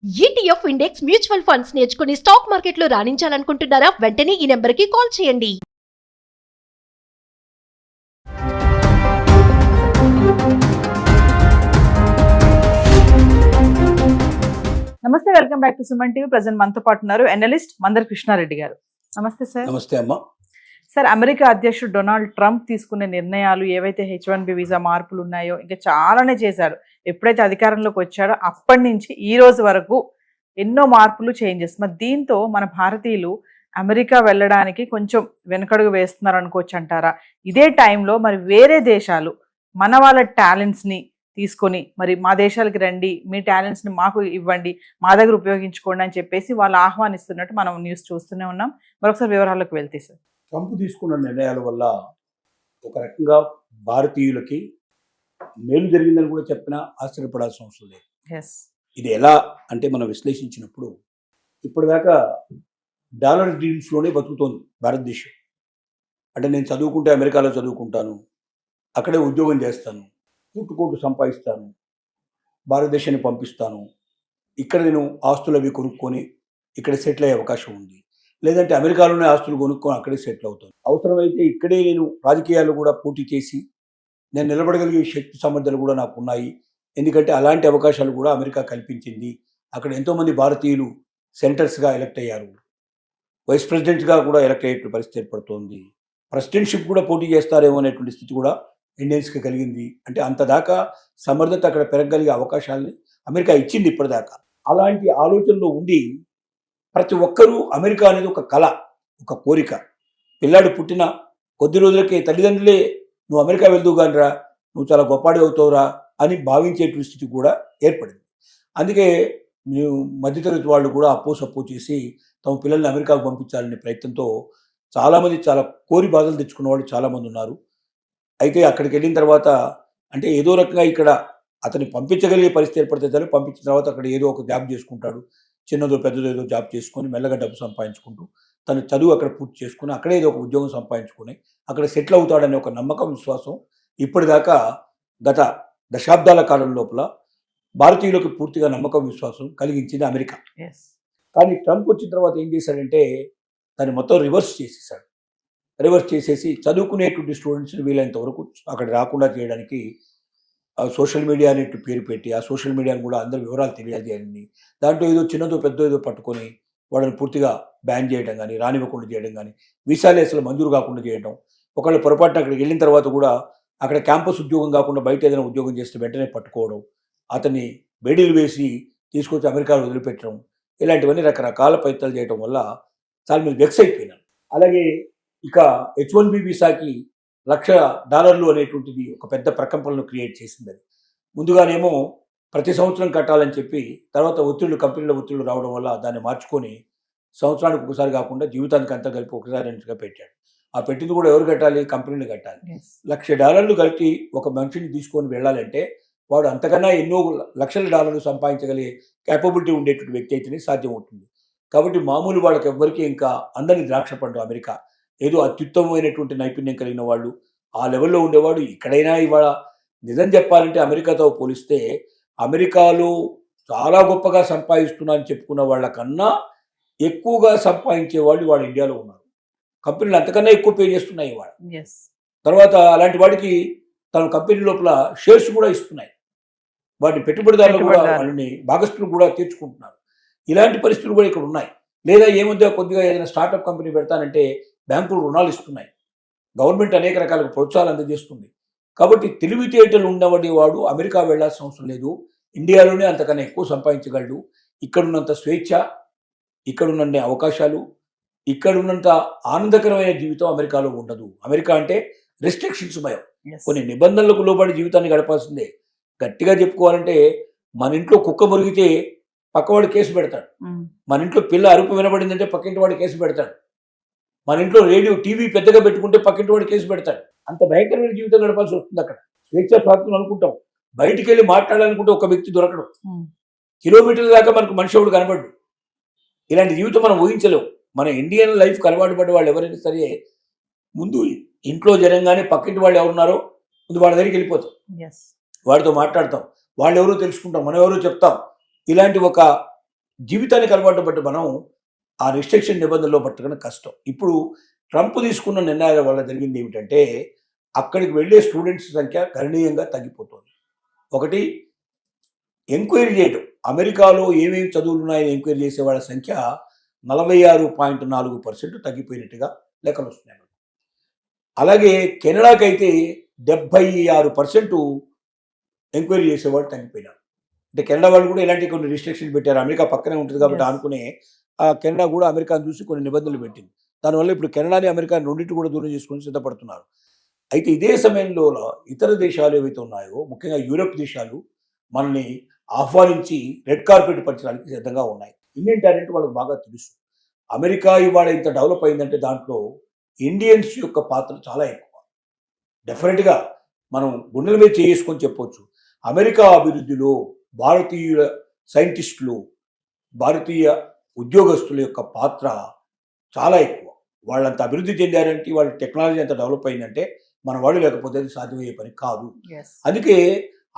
ETF index mutual funds నేర్చుకుని stock మార్కెట్లో రాణించాలనుకుంటున్నారా? వెంటనే ఈ నెంబర్కి కాల్ చేయండి. నమస్తే, welcome back to Suman TV. Present మనతో పాటు ఉన్నారు ఎనలిస్ట్ మందర్ కృష్ణారెడ్డి గారు. నమస్తే సార్. నమస్తే అమ్మా. సార్, అమెరికా అధ్యక్షుడు డొనాల్డ్ ట్రంప్ తీసుకునే నిర్ణయాలు ఏవైతే H1B వీసా మార్పులు ఉన్నాయో ఇంకా చాలానే చేశాడు. ఎప్పుడైతే అధికారంలోకి వచ్చాడో అప్పటి నుంచి ఈ రోజు వరకు ఎన్నో మార్పులు, చేంజెస్. మరి దీంతో మన భారతీయులు అమెరికా వెళ్ళడానికి కొంచెం వెనకడుగు వేస్తున్నారు అనుకోవచ్చు అంటారా? ఇదే టైంలో మరి వేరే దేశాలు మన వాళ్ళ టాలెంట్స్ని తీసుకొని మరి మా దేశాలకి రండి, మీ టాలెంట్స్ని మాకు ఇవ్వండి, మా దగ్గర ఉపయోగించుకోండి అని చెప్పేసి వాళ్ళు ఆహ్వానిస్తున్నట్టు మనం న్యూస్ చూస్తూనే ఉన్నాం. మరొకసారి వివరాలకు వెళ్తే సార్, ట్రంప్ తీసుకున్న నిర్ణయాల వల్ల ఒక రకంగా భారతీయులకి మేలు జరిగిందని కూడా చెప్పినా ఆశ్చర్యపడాల్సిన అవసరం లేదు. ఇది ఎలా అంటే మనం విశ్లేషించినప్పుడు ఇప్పటిదాకా డాలర్ డీల్స్లోనే బతుకుతోంది భారతదేశం. అంటే నేను చదువుకుంటే అమెరికాలో చదువుకుంటాను, అక్కడే ఉద్యోగం చేస్తాను, కోట్లు సంపాదిస్తాను, భారతదేశాన్ని పంపిస్తాను, ఇక్కడ నేను ఆస్తులు అవి కొనుక్కొని ఇక్కడ సెటిల్ అయ్యే అవకాశం ఉంది. లేదంటే అమెరికాలోనే ఆస్తులు కొనుక్కొని అక్కడే సెటిల్ అవుతాను. అవసరమైతే ఇక్కడే నేను రాజకీయాలు కూడా పోటీ చేసి నేను నిలబడగలిగే శక్తి సామర్థ్యాలు కూడా నాకు ఉన్నాయి. ఎందుకంటే అలాంటి అవకాశాలు కూడా అమెరికా కల్పించింది. అక్కడ ఎంతోమంది భారతీయులు సెనేటర్స్గా ఎలక్ట్ అయ్యారు, వైస్ ప్రెసిడెంట్గా కూడా ఎలక్ట్ అయ్యే పరిస్థితి ఏర్పడుతోంది. ప్రెసిడెంట్షిప్ కూడా పోటీ చేస్తారేమో అనేటువంటి స్థితి కూడా ఇండియన్స్కి కలిగింది. అంటే అంతదాకా సమర్థత అక్కడ పెరగలిగే అవకాశాలని అమెరికా ఇచ్చింది ఇప్పటిదాకా. అలాంటి ఆలోచనలో ఉండి ప్రతి ఒక్కరూ అమెరికా అనేది ఒక కళ, ఒక కోరిక. పిల్లాడు పుట్టిన కొద్ది రోజులకే తల్లిదండ్రులే నువ్వు అమెరికా వెళ్దువు కానిరా, నువ్వు చాలా గొప్పవాడి అవుతావురా అని భావించేటువంటి స్థితి కూడా ఏర్పడింది. అందుకే మధ్యతరగతి వాళ్ళు కూడా అప్పో చేసి తమ పిల్లల్ని అమెరికాకు పంపించాలనే ప్రయత్నంతో చాలామంది చాలా కోరి బాధలు తెచ్చుకున్న వాళ్ళు చాలామంది ఉన్నారు. అయితే అక్కడికి వెళ్ళిన తర్వాత అంటే ఏదో రకంగా ఇక్కడ అతన్ని పంపించగలిగే పరిస్థితి ఏర్పడితే సరే, పంపించిన తర్వాత అక్కడ ఏదో ఒక జాబ్ చేసుకుంటాడు, చిన్నదో పెద్దదో ఏదో జాబ్ చేసుకొని మెల్లగా డబ్బు సంపాదించుకుంటూ తన చదువు అక్కడ పూర్తి చేసుకుని అక్కడే ఏదో ఒక ఉద్యోగం సంపాదించుకొని అక్కడ సెటిల్ అవుతాడనే ఒక నమ్మకం, విశ్వాసం ఇప్పటిదాకా గత దశాబ్దాల కాలం లోపల భారతీయులకు పూర్తిగా నమ్మకం, విశ్వాసం కలిగించింది అమెరికా. కానీ ట్రంప్ వచ్చిన తర్వాత ఏం చేశాడంటే దాన్ని మొత్తం రివర్స్ చేసేసి చదువుకునేటువంటి స్టూడెంట్స్ని వీలైనంత వరకు అక్కడ రాకుండా చేయడానికి సోషల్ మీడియా అనేట్టు పేరు పెట్టి ఆ సోషల్ మీడియాను కూడా అందరి వివరాలు తెలియజేయాలని, దాంట్లో ఏదో చిన్నదో పెద్దో ఏదో పట్టుకొని వాళ్ళని పూర్తిగా బ్యాన్ చేయడం కానీ, రానివ్వకుండా చేయడం కానీ, వీసాలు అసలు మంజూరు కాకుండా చేయడం. ఒకళ్ళు పొరపాటున అక్కడికి వెళ్ళిన తర్వాత కూడా అక్కడ క్యాంపస్ ఉద్యోగం కాకుండా బయట ఏదైనా ఉద్యోగం చేస్తే వెంటనే పట్టుకోవడం, అతన్ని బేడీలు వేసి తీసుకొచ్చి అమెరికాలో వదిలిపెట్టడం, ఇలాంటివన్నీ రకరకాల ప్రయత్నాలు చేయడం వల్ల చాలా మీరు వెక్స్ అయిపోయినారు. అలాగే ఇక H1B వీసాకి $1,00,000 అనేటువంటిది ఒక పెద్ద ప్రకంపనను క్రియేట్ చేసింది. అది ముందుగానేమో ప్రతి సంవత్సరం కట్టాలని చెప్పి తర్వాత కంపెనీల ఒత్తిళ్లు రావడం వల్ల దాన్ని మార్చుకొని సంవత్సరానికి ఒకసారి కాకుండా జీవితానికి అంతా కలిపి ఒకసారి రెండుగా పెట్టాడు. ఆ పెట్టింది కూడా ఎవరు కట్టాలి? కంపెనీలు కట్టాలి. $1,00,000 కలిపి ఒక మనిషిని తీసుకొని వెళ్ళాలంటే వాడు అంతకన్నా ఎన్నో లక్షల డాలర్లు సంపాదించగలిగే క్యాపబిలిటీ ఉండేటువంటి వ్యక్తి అయితేనే సాధ్యం అవుతుంది. కాబట్టి మామూలు వాళ్ళకి ఎవ్వరికి ఇంకా అందరినీ ద్రాక్ష పండు అమెరికా. ఏదో అత్యుత్తమమైనటువంటి నైపుణ్యం కలిగిన వాళ్ళు ఆ లెవెల్లో ఉండేవాడు. ఇక్కడైనా ఇవాళ నిజం చెప్పాలంటే అమెరికాతో పోలిస్తే అమెరికాలో చాలా గొప్పగా సంపాదిస్తున్నా అని చెప్పుకున్న వాళ్ళకన్నా ఎక్కువగా సంపాదించే వాళ్ళు ఇవాళ ఇండియాలో ఉన్నారు. కంపెనీలు అంతకన్నా ఎక్కువ పే చేస్తున్నాయి ఇవాళ. తర్వాత అలాంటి వాడికి తన కంపెనీ లోపల షేర్స్ కూడా ఇస్తున్నాయి. వాటిని పెట్టుబడిదారులు కూడా వాళ్ళని భాగస్తులు కూడా తీర్చుకుంటున్నారు. ఇలాంటి పరిస్థితులు కూడా ఇక్కడ ఉన్నాయి. లేదా ఏముందో కొద్దిగా ఏదైనా స్టార్టప్ కంపెనీ పెడతానంటే బ్యాంకులు రుణాలు ఇస్తున్నాయి, గవర్నమెంట్ అనేక రకాల ప్రోత్సాహాలు అందజేస్తుంది. కాబట్టి తెలివితేటలు ఉండబడి వాడు అమెరికా వెళ్లాల్సిన అవసరం లేదు, ఇండియాలోనే అంతకన్నా ఎక్కువ సంపాదించగలడు. ఇక్కడున్నంత స్వేచ్ఛ, ఇక్కడున్న అవకాశాలు, ఇక్కడున్నంత ఆనందకరమైన జీవితం అమెరికాలో ఉండదు. అమెరికా అంటే రెస్ట్రిక్షన్స్ భయం, కొన్ని నిబంధనలకు లోబడి జీవితాన్ని గడపాల్సిందే. గట్టిగా చెప్పుకోవాలంటే మన ఇంట్లో కుక్క మురిగితే పక్కవాడు కేసు పెడతాడు, మన ఇంట్లో పిల్ల అరుపు వినబడిందంటే పక్కింటి వాడు కేసు పెడతాడు, మన ఇంట్లో రేడియో టీవీ పెద్దగా పెట్టుకుంటే పక్కింటి వాడు కేసు పెడతాడు. అంత భయంకరమైన జీవితం గడపాల్సి వస్తుంది అక్కడ. స్వేచ్ఛా స్వాతంత్రం అనుకుంటాం, బయటికి వెళ్ళి మాట్లాడాలనుకుంటే ఒక వ్యక్తి దొరకడం, కిలోమీటర్ల దాకా మనకు మనిషి ఎవడు కనబడ్డు. ఇలాంటి జీవితం మనం ఊహించలేము. మన ఇండియన్ లైఫ్కి అలవాటు పడే వాళ్ళు ఎవరైనా సరే ముందు ఇంట్లో జరంగానే పక్కింటి వాళ్ళు ఎవరున్నారో ముందు వాళ్ళ దగ్గరికి వెళ్ళిపోతాం, వాడితో మాట్లాడతాం, వాళ్ళు ఎవరో తెలుసుకుంటాం, మనం ఎవరో చెప్తాం. ఇలాంటి ఒక జీవితానికి అలవాటు పట్టి మనం ఆ రిస్ట్రిక్షన్ నిబంధనలో పట్టడం కష్టం. ఇప్పుడు ట్రంప్ తీసుకున్న నిర్ణయాల వల్ల జరిగింది ఏమిటంటే అక్కడికి వెళ్ళే స్టూడెంట్స్ సంఖ్య గణనీయంగా తగ్గిపోతుంది. ఒకటి, ఎంక్వైరీ చేయడం, అమెరికాలో ఏమేమి చదువులు ఉన్నాయని ఎంక్వైరీ చేసే వాళ్ళ సంఖ్య 46.4% తగ్గిపోయినట్టుగా లెక్కలు వస్తున్నాయి. అలాగే కెనడాకైతే 76% ఎంక్వైరీ చేసేవాళ్ళు తగ్గిపోయినారు. అంటే కెనడా వాళ్ళు కూడా ఇలాంటి కొన్ని రిస్ట్రిక్షన్ పెట్టారు. అమెరికా పక్కనే ఉంటుంది కాబట్టి Yes. అనుకునే ఆ కెనడా కూడా అమెరికాను చూసి కొన్ని నిబంధనలు పెట్టింది. దానివల్ల ఇప్పుడు కెనడాని అమెరికా రెండింటి కూడా దూరం చేసుకొని సిద్ధపడుతున్నారు. అయితే ఇదే సమయంలో ఇతర దేశాలు ఏవైతే ఉన్నాయో, ముఖ్యంగా యూరప్ దేశాలు మనల్ని ఆహ్వానించి రెడ్ కార్పెట్ పంచడానికి సిద్ధంగా ఉన్నాయి. ఇండియన్ టాలెంట్ వాళ్ళకి బాగా తెలుసు. అమెరికా ఇవాళ ఇంత డెవలప్ అయిందంటే దాంట్లో ఇండియన్స్ యొక్క పాత్ర చాలా ఎక్కువ. డెఫినెట్గా మనం గుండెల మీద చేసుకొని చెప్పొచ్చు, అమెరికా అభివృద్ధిలో భారతీయ సైంటిస్టులు, భారతీయ ఉద్యోగస్తుల యొక్క పాత్ర చాలా ఎక్కువ. వాళ్ళంత అభివృద్ధి చెందారంటే, వాళ్ళ టెక్నాలజీ అంత డెవలప్ అయిందంటే మన వాళ్ళు లేకపోతే అది సాధ్యమయ్యే పని కాదు. Yes. అందుకే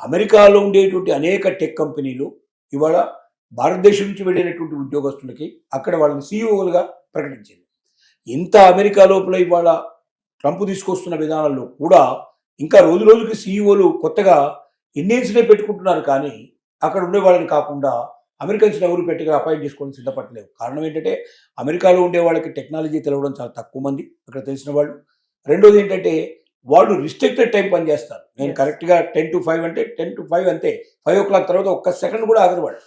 అమెరికాలో ఉండేటువంటి అనేక టెక్ కంపెనీలు ఇవాళ భారతదేశం నుంచి వెళ్ళినటువంటి ఉద్యోగస్తులకి అక్కడ వాళ్ళని సీఈఓలుగా ప్రకటించింది. ఇంత అమెరికా లోపల ఇవాళ ట్రంప్ తీసుకొస్తున్న విధానాల్లో కూడా ఇంకా రోజు రోజుకి సీఈఓలు కొత్తగా ఇండియన్స్నే పెట్టుకుంటున్నారు, కానీ అక్కడ ఉండే వాళ్ళని కాకుండా అమెరికన్స్ ఎవరు పెట్టిగా అపాయింట్ చేసుకొని సిద్ధపడలేవు. కారణం ఏంటంటే అమెరికాలో ఉండే వాళ్ళకి టెక్నాలజీ తెలవడం చాలా తక్కువ మంది అక్కడ తెలిసిన వాళ్ళు. రెండోది ఏంటంటే వాళ్ళు రిస్ట్రిక్టెడ్ టైం పనిచేస్తారు. నేను Yes. కరెక్ట్గా 10 to 5 అంటే 10 to 5 అంతే. 5 o'clock తర్వాత ఒక్క సెకండ్ కూడా ఆగరు వాళ్ళు.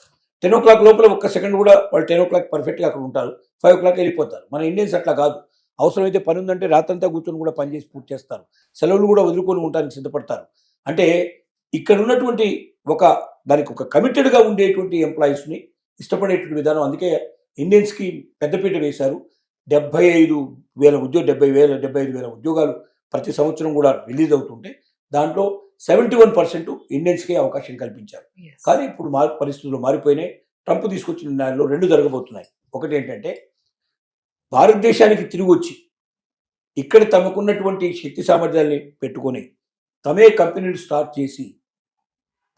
10 o'clock లోపల ఒక్క సెకండ్ కూడా వాళ్ళు 10 o'clock పర్ఫెక్ట్గా అక్కడ ఉంటారు. 5 o'clock వెళ్ళిపోతారు. మన ఇండియన్స్ అట్లా కాదు. అవసరమైతే పని ఉందంటే రాత్రంతా కూర్చొని కూడా పనిచేసి పూర్తి చేస్తారు. సెలవులు కూడా వదులుకొని ఉండడానికి సిద్ధపడతారు. అంటే ఇక్కడ ఉన్నటువంటి దానికి ఒక కమిటెడ్గా ఉండేటువంటి ఎంప్లాయీస్ని ఇష్టపడేటువంటి విధానం. అందుకే ఇండియన్స్కి పెద్దపీట వేశారు. 75,000 ఉద్యోగాలు ప్రతి సంవత్సరం కూడా రిలీజ్ అవుతుంటే దాంట్లో 71% ఇండియన్స్కే అవకాశం కల్పించారు. Yes. కానీ ఇప్పుడు పరిస్థితులు మారిపోయినాయి. ట్రంప్ తీసుకొచ్చిన నిర్ణయాల్లో 2 జరగబోతున్నాయి. ఒకటి ఏంటంటే భారతదేశానికి తిరిగి వచ్చి ఇక్కడ తమకున్నటువంటి శక్తి సామర్థ్యాల్ని పెట్టుకొని తమే కంపెనీలు స్టార్ట్ చేసి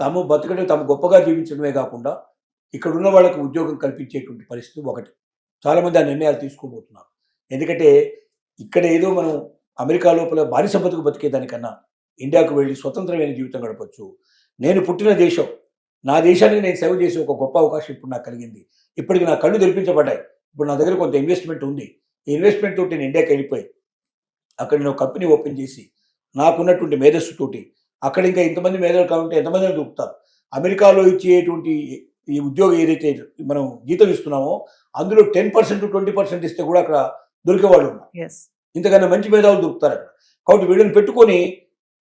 తాము బతకడం, తాము గొప్పగా జీవించడమే కాకుండా ఇక్కడ ఉన్న వాళ్ళకి ఉద్యోగం కల్పించేటువంటి పరిస్థితి ఒకటి. చాలామంది ఆ నిర్ణయాలు తీసుకోబోతున్నారు. ఎందుకంటే ఇక్కడ ఏదో మనం అమెరికా లోపల బానిస బతుకు బతికేదానికన్నా ఇండియాకు వెళ్ళి స్వతంత్రమైన జీవితం గడపచ్చు. నేను పుట్టిన దేశం, నా దేశానికి నేను సేవ చేసే ఒక గొప్ప అవకాశం ఇప్పుడు నాకు కలిగింది. ఇప్పటికి నా కళ్ళు తెరిపించబడ్డాయి. ఇప్పుడు నా దగ్గర కొంత ఇన్వెస్ట్మెంట్ ఉంది. ఈ ఇన్వెస్ట్మెంట్ తోటి నేను ఇండియాకి వెళ్ళిపోయి అక్కడ నేను కంపెనీ ఓపెన్ చేసి నాకున్నటువంటి మేధస్సుతోటి అక్కడ ఇంకా ఇంతమంది మేధావులు కావాలంటే ఎంతమందిని దొరుకుతారు. అమెరికాలో ఇచ్చేటువంటి ఈ ఉద్యోగం ఏదైతే మనం జీతం ఇస్తున్నామో అందులో 10% 20% ఇస్తే కూడా అక్కడ దొరికేవాళ్ళు ఉన్నారు. Yes. ఇంతకన్నా మంచి మేధావులు దొరుకుతారు అక్కడ. కాబట్టి వీళ్ళని పెట్టుకొని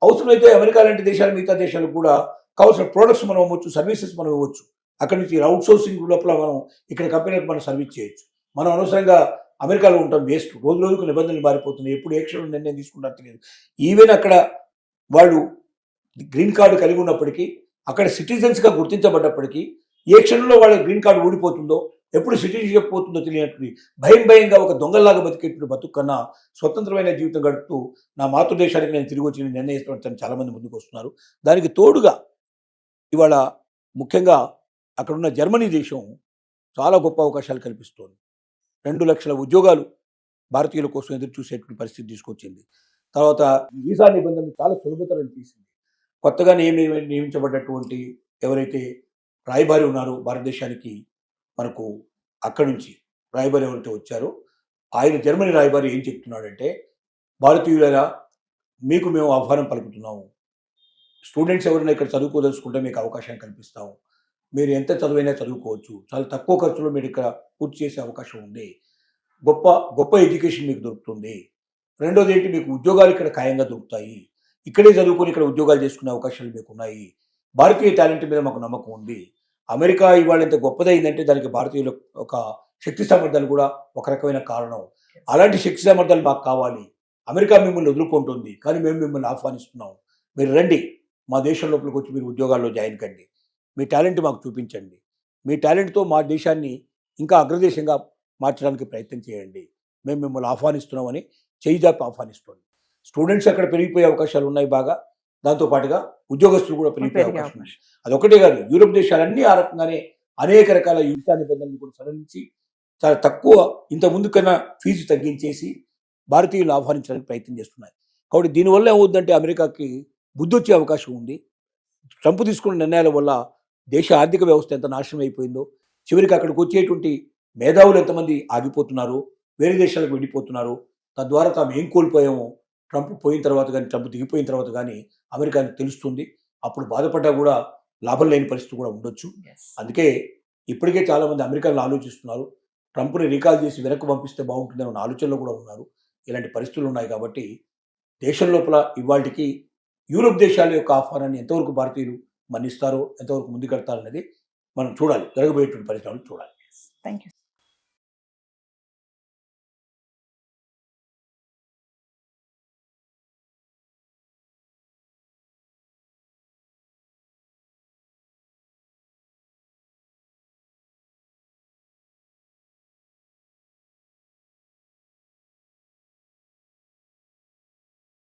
అవసరమైతే అమెరికా లాంటి దేశాలు, మిగతా దేశాలకు కూడా కావాల్సిన ప్రోడక్ట్స్ మనం ఇవ్వచ్చు, సర్వీసెస్ మనం ఇవ్వచ్చు. అక్కడి నుంచి అవుట్ సోర్సింగ్ లోపల మనం ఇక్కడ కంపెనీలకు మనం సర్వీస్ చేయొచ్చు. మనం అనవసరంగా అమెరికాలో ఉంటాం వేస్ట్. రోజు రోజుకు నిబంధనలు మారిపోతున్నాయి. ఎప్పుడు ఏ క్షణంలో నిర్ణయం తీసుకుంటారో తెలియదు. ఈవెన్ అక్కడ వాళ్ళు గ్రీన్ కార్డు కలిగి ఉన్నప్పటికీ, అక్కడ సిటిజన్స్గా గుర్తించబడ్డప్పటికీ ఏ క్షణంలో వాళ్ళ గ్రీన్ కార్డు ఊడిపోతుందో, ఎప్పుడు సిటిజన్షిప్ పోతుందో తెలియనటువంటి భయంగా ఒక దొంగల్లాగా బతికేటువంటి బతుకు కన్నా స్వతంత్రమైన జీవితం గడుపుతూ నా మాతృదేశానికి నేను తిరిగి వచ్చి నిర్ణయిస్తాను చాలామంది ముందుకు వస్తున్నారు. దానికి తోడుగా ఇవాళ ముఖ్యంగా అక్కడున్న జర్మనీ దేశం చాలా గొప్ప అవకాశాలు కల్పిస్తోంది. 2 లక్షల ఉద్యోగాలు భారతీయుల కోసం ఎదురు చూసేటువంటి పరిస్థితి తీసుకొచ్చింది. తర్వాత వీసా నిబంధనలు చాలా సులభతరం చేసింది. కొత్తగా నియమించబడ్డటువంటి ఎవరైతే రాయబారి ఉన్నారో భారతదేశానికి, మనకు అక్కడి నుంచి రాయబారి ఎవరైతే వచ్చారో ఆయన జర్మనీ రాయబారి ఏం చెప్తున్నాడంటే, భారతీయులరా మీకు మేము ఆహ్వానం పలుకుతున్నాము. స్టూడెంట్స్ ఎవరైనా ఇక్కడ చదువుకోదలుచుకుంటే మీకు అవకాశం కల్పిస్తాము. మీరు ఎంత చదువైనా చదువుకోవచ్చు. చాలా తక్కువ ఖర్చులో మీరు ఇక్కడ పూర్తి చేసే అవకాశం ఉంది. గొప్ప ఎడ్యుకేషన్ మీకు దొరుకుతుంది. రెండోది ఏంటి, మీకు ఉద్యోగాలు ఇక్కడ ఖాయంగా దొరుకుతాయి. ఇక్కడే చదువుకొని ఇక్కడ ఉద్యోగాలు చేసుకునే అవకాశాలు మీకు ఉన్నాయి. భారతీయ టాలెంట్ మీద మాకు నమ్మకం ఉంది. అమెరికా ఇవాళ ఎంత గొప్పదైందంటే దానికి భారతీయుల ఒక శక్తి సామర్థ్యాలు కూడా ఒక రకమైన కారణం. అలాంటి శక్తి సామర్థ్యాలు మాకు కావాలి. అమెరికా మిమ్మల్ని వదులుకుంటుంది, కానీ మేము మిమ్మల్ని ఆహ్వానిస్తున్నాం. మీరు రండి, మా దేశం లోపలికి వచ్చి మీరు ఉద్యోగాల్లో జాయిన్ కండి. మీ టాలెంట్ మాకు చూపించండి. మీ టాలెంట్తో మా దేశాన్ని ఇంకా అగ్రదేశంగా మార్చడానికి ప్రయత్నం చేయండి. మేము మిమ్మల్ని ఆహ్వానిస్తున్నామని చేయిజాపి ఆహ్వానిస్తుంది. స్టూడెంట్స్ అక్కడ పెరిగిపోయే అవకాశాలు ఉన్నాయి బాగా. దాంతోపాటుగా ఉద్యోగస్తులు కూడా పెరిగిపోయే అవకాశం ఉంది. అదొకటే కాదు, యూరోప్ దేశాలన్నీ ఆ రకంగానే అనేక రకాల వీసా నిబంధనలు కూడా సడలించి చాలా తక్కువ ఇంత ముందు కన్నా ఫీజు తగ్గించేసి భారతీయులు ఆహ్వానించడానికి ప్రయత్నం చేస్తున్నాయి. కాబట్టి దీనివల్ల ఏమవుతుందంటే అమెరికాకి బుద్ధి వచ్చే అవకాశం ఉంది. ట్రంప్ తీసుకున్న నిర్ణయాల వల్ల దేశ ఆర్థిక వ్యవస్థ ఎంత నాశనం అయిపోయిందో, చివరికి అక్కడికి వచ్చేటువంటి మేధావులు ఎంతమంది ఆగిపోతున్నారు, వేరే దేశాలకు వెళ్ళిపోతున్నారు, తద్వారా తాము ఏం కోల్పోయామో ట్రంప్ పోయిన తర్వాత కానీ, ట్రంప్ దిగిపోయిన తర్వాత కానీ అమెరికాకి తెలుస్తుంది. అప్పుడు బాధపడ్డా కూడా లాభం లేని పరిస్థితి కూడా ఉండొచ్చు. అందుకే ఇప్పటికే చాలామంది అమెరికన్లు ఆలోచిస్తున్నారు, ట్రంప్ని రీకాల్ చేసి వెనక్కి పంపిస్తే బాగుంటుందన్న ఆలోచనలో కూడా ఉన్నారు. ఇలాంటి పరిస్థితులు ఉన్నాయి కాబట్టి దేశం లోపల ఇవాళకి యూరోప్ దేశాల యొక్క ఆహ్వానాన్ని ఎంతవరకు భారతీయులు మన్నిస్తారో, ఎంతవరకు ముందుకెడతారనేది మనం చూడాలి. జరగబోయేటువంటి పరిస్థితులు చూడాలి. Thank you.